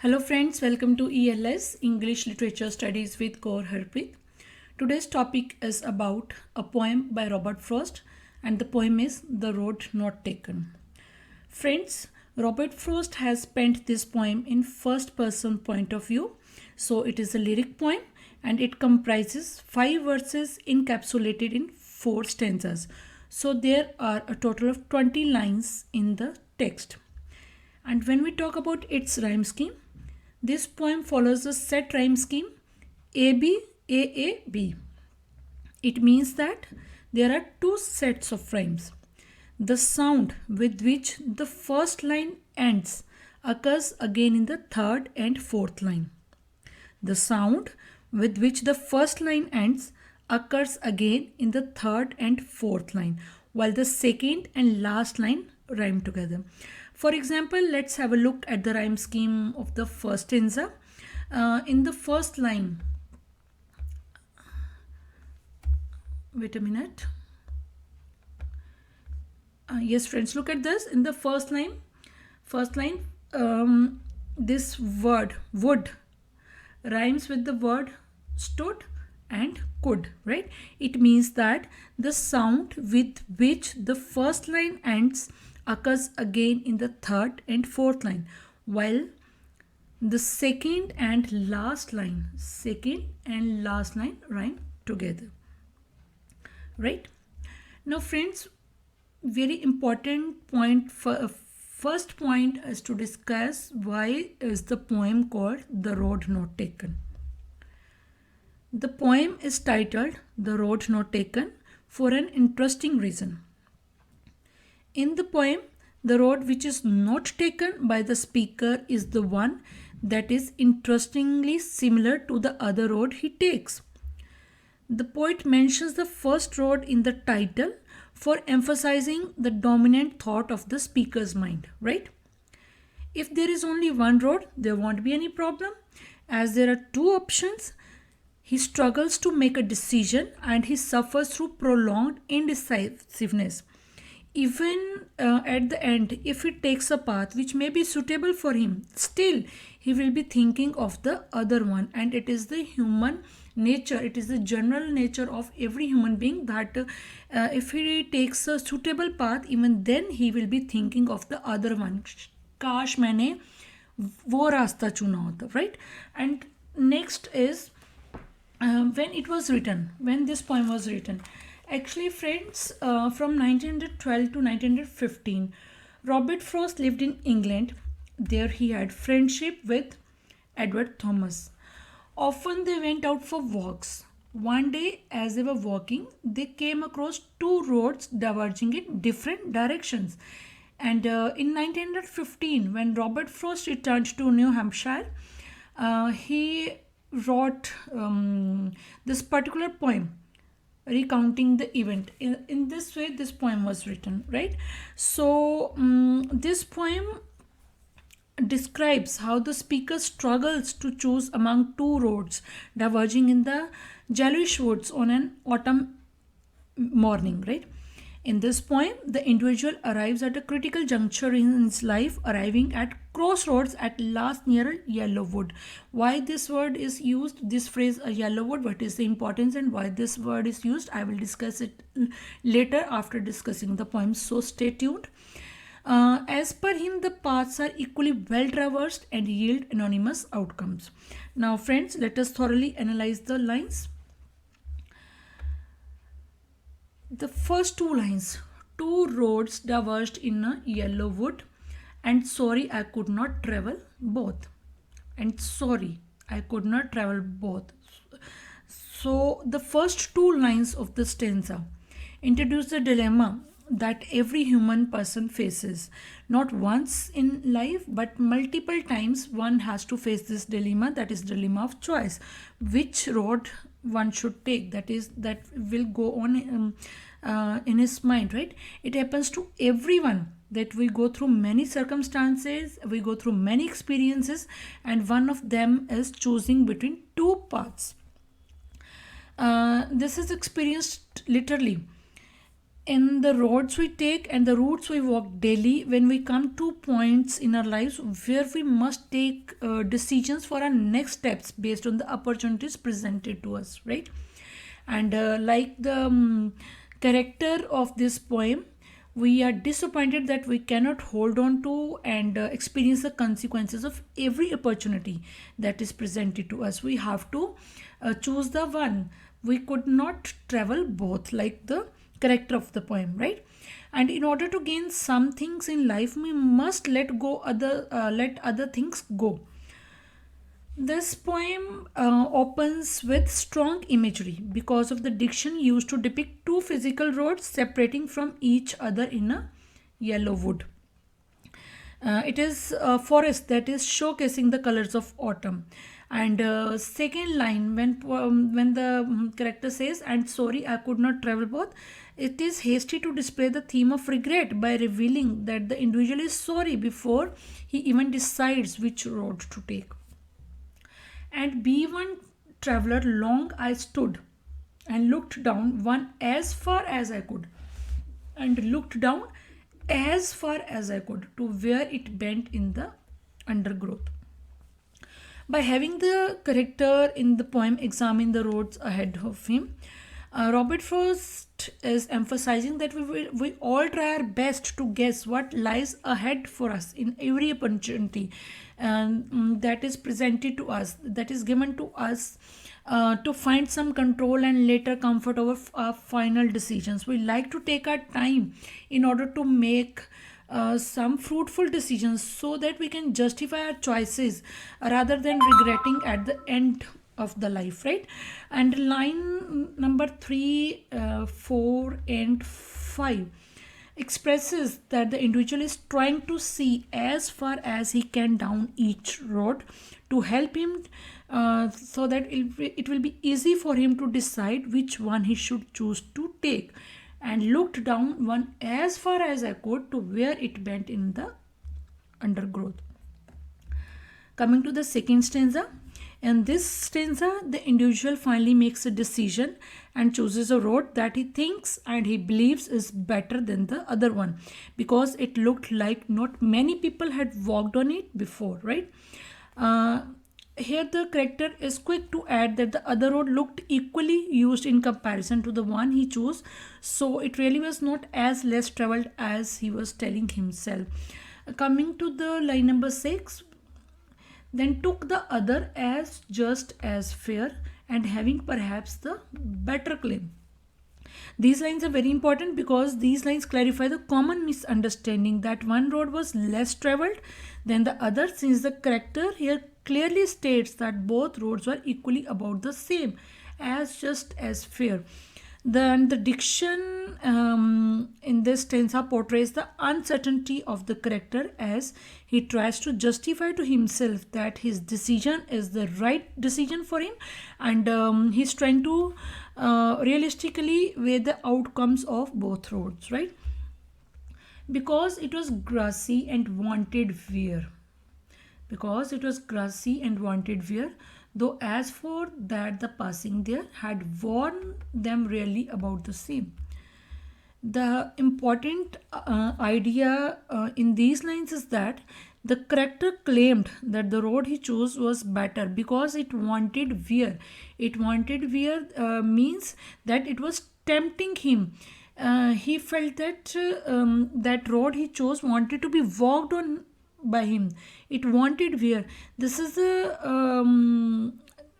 Hello friends, welcome to ELS English Literature Studies with Kaur Harpreet. Today's topic is about a poem by Robert Frost and the poem is The Road Not Taken. Friends, Robert Frost has penned this poem in first person point of view. So it is a lyric poem and it comprises 5 verses encapsulated in 4 stanzas. So there are a total of 20 lines in the text. And when we talk about its rhyme scheme, this poem follows a set rhyme scheme AB, AA, B. It means that there are 2 sets of rhymes. The sound with which the first line ends occurs again in the third and fourth line. The sound with which the first line ends occurs again in the third and fourth line, while the second and last line rhyme together. For example, let's have a look at the rhyme scheme of the first stanza. In the first line, wait a minute. Yes, friends, look at this. In the first line, this word would rhymes with the word stood and could, right? It means that the sound with which the first line ends occurs again in the third and fourth line, while the second and last line rhyme together, right? Now friends, very important point for first point is to discuss why is the poem called The Road Not Taken. The poem is titled The Road Not Taken for an interesting reason. In the poem, the road which is not taken by the speaker is the one that is interestingly similar to the other road he takes. The poet mentions the first road in the title for emphasizing the dominant thought of the speaker's mind, right? If there is only one road, there won't be any problem. As there are 2 options, he struggles to make a decision and he suffers through prolonged indecisiveness. Even at the end, if he takes a path which may be suitable for him, still he will be thinking of the other one. And it is the human nature, it is the general nature of every human being that if he takes a suitable path, even then he will be thinking of the other one. काश मैंने वो रास्ता चुना होता, right? And next is when this poem was written. Actually, friends, from 1912 to 1915, Robert Frost lived in England. There he had friendship with Edward Thomas. Often they went out for walks. One day, as they were walking, they came across 2 roads diverging in different directions. And in 1915, when Robert Frost returned to New Hampshire, he wrote this particular poem recounting the event. In this way this poem was written, right? So this poem describes how the speaker struggles to choose among 2 roads diverging in the Jalish woods on an autumn morning, right? In this poem, the individual arrives at a critical juncture in his life, arriving at crossroads at last near a yellow wood. Why this word is used, this phrase, a yellow wood, what is the importance and why this word is used, I will discuss it later after discussing the poem, so stay tuned. As per him, the paths are equally well traversed and yield anonymous outcomes. Now friends, let us thoroughly analyze the lines. The first 2 lines, 2 roads diverged in a yellow wood, and sorry I could not travel both. And sorry I could not travel both. So the first 2 lines of the stanza introduce the dilemma that every human person faces. Not once in life, but multiple times one has to face this dilemma, that is dilemma of choice. Which road one should take, that will go on in his mind, right? It happens to everyone that we go through many circumstances, we go through many experiences, and one of them is choosing between 2 paths. This is experienced literally in the roads we take and the routes we walk daily, when we come to points in our lives where we must take decisions for our next steps based on the opportunities presented to us, right? And like the character of this poem, we are disappointed that we cannot hold on to and experience the consequences of every opportunity that is presented to us. We have to choose the one. We could not travel both, like the character of the poem, right? And in order to gain some things in life, we must let other things go. This poem opens with strong imagery because of the diction used to depict two physical roads separating from each other in a yellow wood. It is a forest that is showcasing the colors of autumn. And second line, when the character says, "And sorry, I could not travel both," it is hasty to display the theme of regret by revealing that the individual is sorry before he even decides which road to take. And be one traveler long I stood and looked down one as far as I could, and looked down as far as I could to where it bent in the undergrowth. By having the character in the poem examine the roads ahead of him, Robert Frost is emphasizing that we all try our best to guess what lies ahead for us in every opportunity that is presented to us, that is given to us, to find some control and later comfort over our final decisions. We like to take our time in order to make some fruitful decisions so that we can justify our choices rather than regretting at the end of the life, right? And line number 3, 4 and 5 expresses that the individual is trying to see as far as he can down each road to help him, so that it will be easy for him to decide which one he should choose to take, and looked down one as far as I could to where it bent in the undergrowth. Coming to the second stanza. In this stanza, the individual finally makes a decision and chooses a road that he thinks and he believes is better than the other one, because it looked like not many people had walked on it before, right? Here the character is quick to add that the other road looked equally used in comparison to the one he chose, so it really was not as less traveled as he was telling himself. Coming to the line number 6, then took the other as just as fair and having perhaps the better claim. These lines are very important because these lines clarify the common misunderstanding that one road was less traveled than the other, since the character here clearly states that both roads were equally about the same, as just as fair. Then the diction in this stanza portrays the uncertainty of the character as he tries to justify to himself that his decision is the right decision for him, and he's trying to realistically weigh the outcomes of both roads, right? Because it was grassy and wanted wear. Because it was grassy and wanted wear, though as for that the passing there had warned them really about the same. The important idea in these lines is that the character claimed that the road he chose was better because it wanted wear. It wanted wear means that it was tempting him. He felt that that road he chose wanted to be walked on by him. It wanted wear. This is a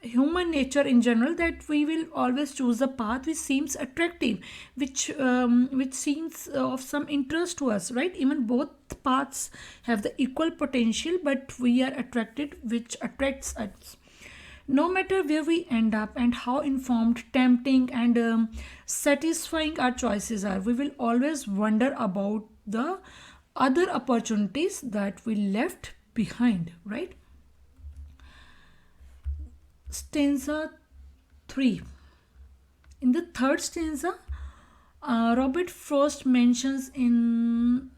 human nature in general, that we will always choose a path which seems attractive, which seems of some interest to us, right? Even both paths have the equal potential, but we are attracted which attracts us. No matter where we end up and how informed, tempting and satisfying our choices are, we will always wonder about the other opportunities that we left behind, right? Stanza 3. In the third stanza, Robert Frost mentions in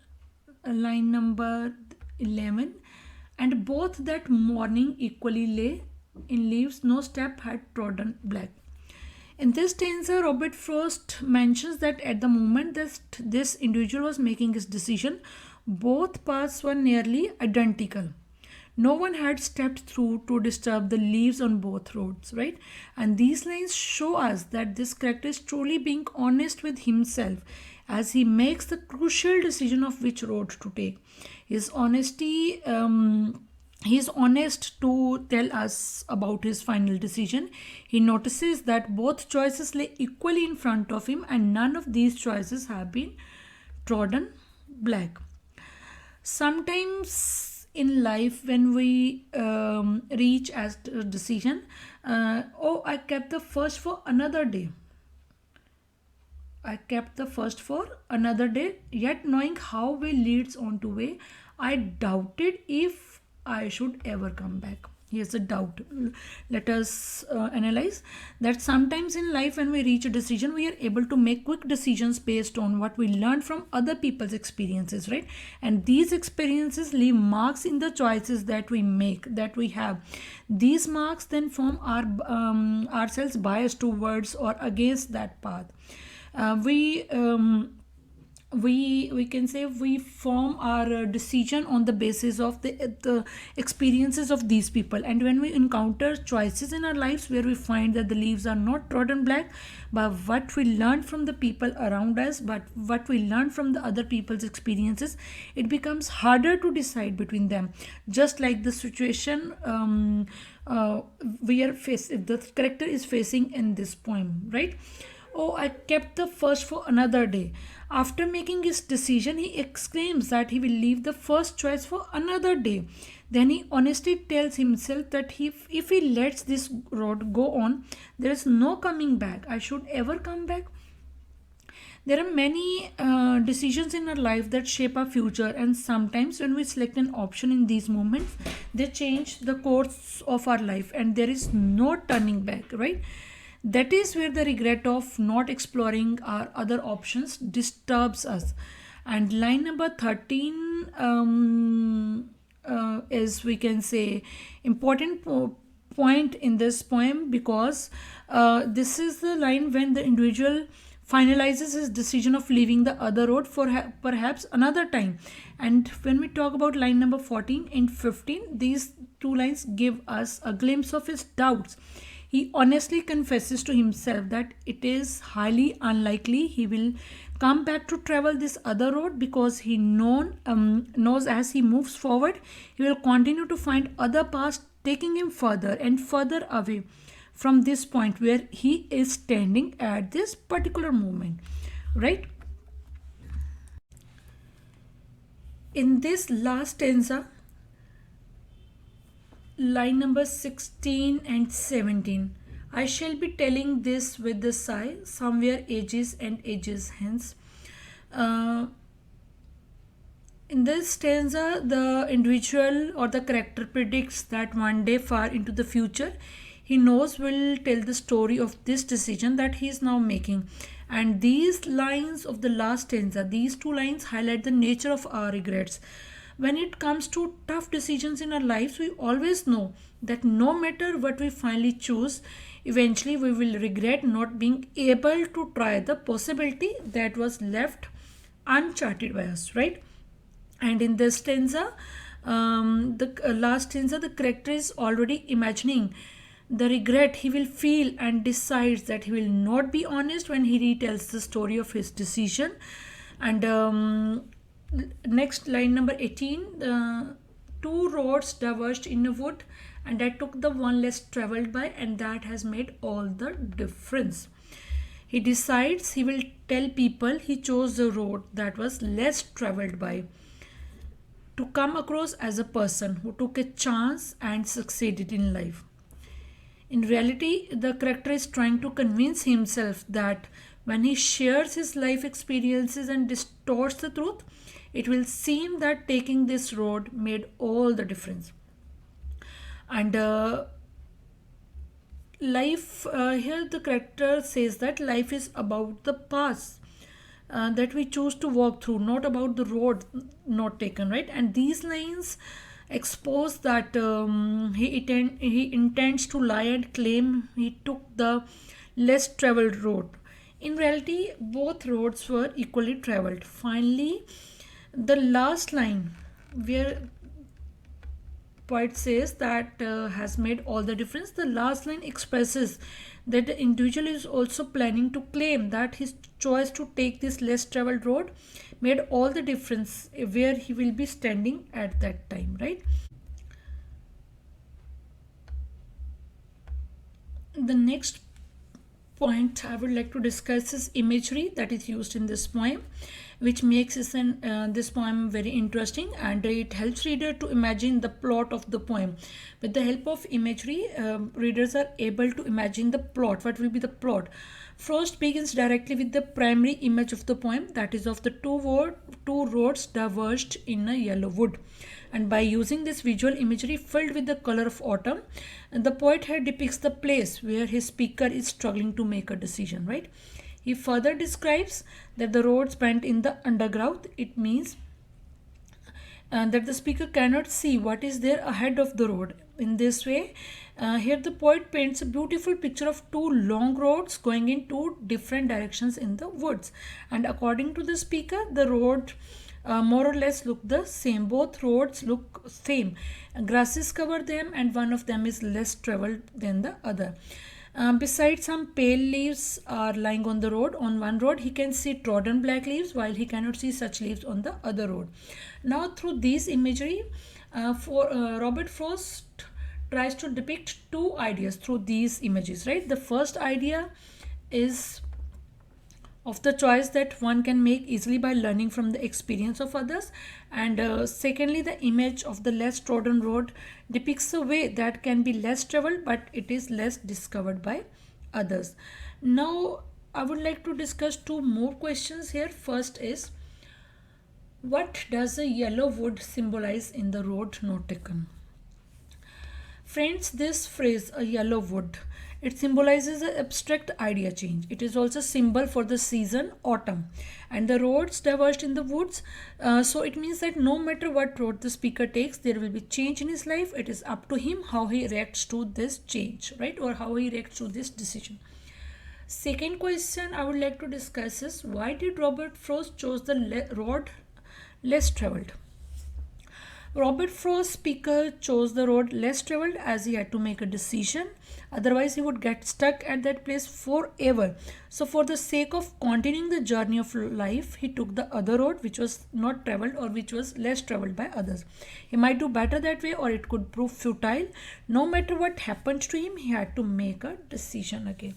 line number 11, and both that morning equally lay in leaves no step had trodden black. In this stanza, Robert Frost mentions that at the moment this individual was making his decision, both paths were nearly identical. No one had stepped through to disturb the leaves on both roads, right? And these lines show us that this character is truly being honest with himself as he makes the crucial decision of which road to take. His honesty. He is honest to tell us about his final decision. He notices that both choices lay equally in front of him, and none of these choices have been trodden black. Sometimes in life, when we reach as a decision, oh, I kept the first for another day. I kept the first for another day, yet knowing how way leads on to way, I doubted if I should ever come back. Here's a doubt. Let us analyze that sometimes in life, when we reach a decision, we are able to make quick decisions based on what we learned from other people's experiences, right? And these experiences leave marks in the choices that we make, that we have. These marks then form our ourselves bias towards or against that path. We can say we form our decision on the basis of the experiences of these people, and when we encounter choices in our lives where we find that the leaves are not trodden black but what we learned from the people around us, but what we learned from the other people's experiences, it becomes harder to decide between them, just like the situation we are the character is facing in this poem, right? Oh, I kept the first for another day. After making his decision, he exclaims that he will leave the first choice for another day. Then he honestly tells himself that if he lets this road go on, there is no coming back. I should ever come back. There are many decisions in our life that shape our future, and sometimes when we select an option in these moments, they change the course of our life, and there is no turning back, right? That is where the regret of not exploring our other options disturbs us. And line number 13 is, we can say, important point in this poem, because this is the line when the individual finalizes his decision of leaving the other road for perhaps another time. And when we talk about line number 14 and 15, these two lines give us a glimpse of his doubts. He honestly confesses to himself that it is highly unlikely he will come back to travel this other road, because he knows as he moves forward, he will continue to find other paths taking him further and further away from this point where he is standing at this particular moment, right? In this last stanza, line number 16 and 17, I shall be telling this with the sigh, somewhere ages and ages hence. Uh, in this stanza, the individual or the character predicts that one day far into the future, he knows will tell the story of this decision that he is now making. And these lines of the last stanza, these two lines highlight the nature of our regrets. When it comes to tough decisions in our lives, we always know that no matter what we finally choose, eventually we will regret not being able to try the possibility that was left uncharted by us, right? And in this stanza, the last stanza, the character is already imagining the regret he will feel and decides that he will not be honest when he retells the story of his decision. And next line number 18, two roads diverged in a wood, and I took the one less traveled by, and that has made all the difference. He decides he will tell people he chose the road that was less traveled by, to come across as a person who took a chance and succeeded in life. In reality, the character is trying to convince himself that when he shares his life experiences and distorts the truth, it will seem that taking this road made all the difference. And life, here the character says that life is about the path that we choose to walk through, not about the road not taken, right? And these lines exposed that he intends to lie and claim he took the less traveled road. In reality, both roads were equally traveled. Finally, the last line where poet says that has made all the difference. The last line expresses that the individual is also planning to claim that his choice to take this less traveled road made all the difference where he will be standing at that time, right? The next point I would like to discuss is imagery that is used in this poem, which makes this poem very interesting, and it helps reader to imagine the plot of the poem. With the help of imagery, readers are able to imagine the plot. What will be the plot? Frost begins directly with the primary image of the poem, that is of the two roads diverged in a yellow wood. And by using this visual imagery filled with the color of autumn, the poet here depicts the place where his speaker is struggling to make a decision, right? He further describes that the roads went in the undergrowth. It means that the speaker cannot see what is there ahead of the road. In this way, here the poet paints a beautiful picture of two long roads going in two different directions in the woods. And according to the speaker, the road more or less look the same. Both roads look same. Grasses cover them, and one of them is less traveled than the other. Besides, some pale leaves are lying on the road. On one road, he can see trodden black leaves, while he cannot see such leaves on the other road. Now, through these imagery, Robert Frost tries to depict two ideas through these images, right? The first idea is of the choice that one can make easily by learning from the experience of others, and secondly, the image of the less trodden road depicts a way that can be less traveled but it is less discovered by others. Now I would like to discuss two more questions here. First is, what does a yellow wood symbolize in the road not taken? Friends, this phrase, a yellow wood, it symbolizes an abstract idea change. It is also a symbol for the season autumn, and the roads diverged in the woods. So it means that no matter what road the speaker takes, there will be change in his life. It is up to him how he reacts to this change, right? Or how he reacts to this decision. Second question I would like to discuss is, why did Robert Frost chose the road less traveled? Robert Frost's speaker chose the road less traveled as he had to make a decision. Otherwise, he would get stuck at that place forever. So, for the sake of continuing the journey of life, he took the other road which was not traveled or which was less traveled by others. He might do better that way, or it could prove futile. No matter what happened to him, he had to make a decision again.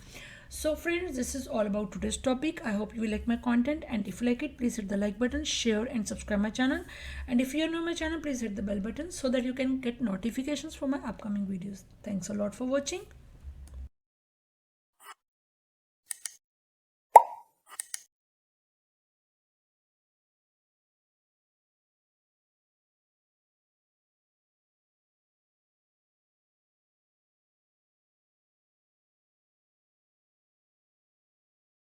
So friends, this is all about today's topic. I hope you will like my content, and if you like it, please hit the like button, share and subscribe my channel. And if you are new to my channel, please hit the bell button so that you can get notifications for my upcoming videos. Thanks a lot for watching.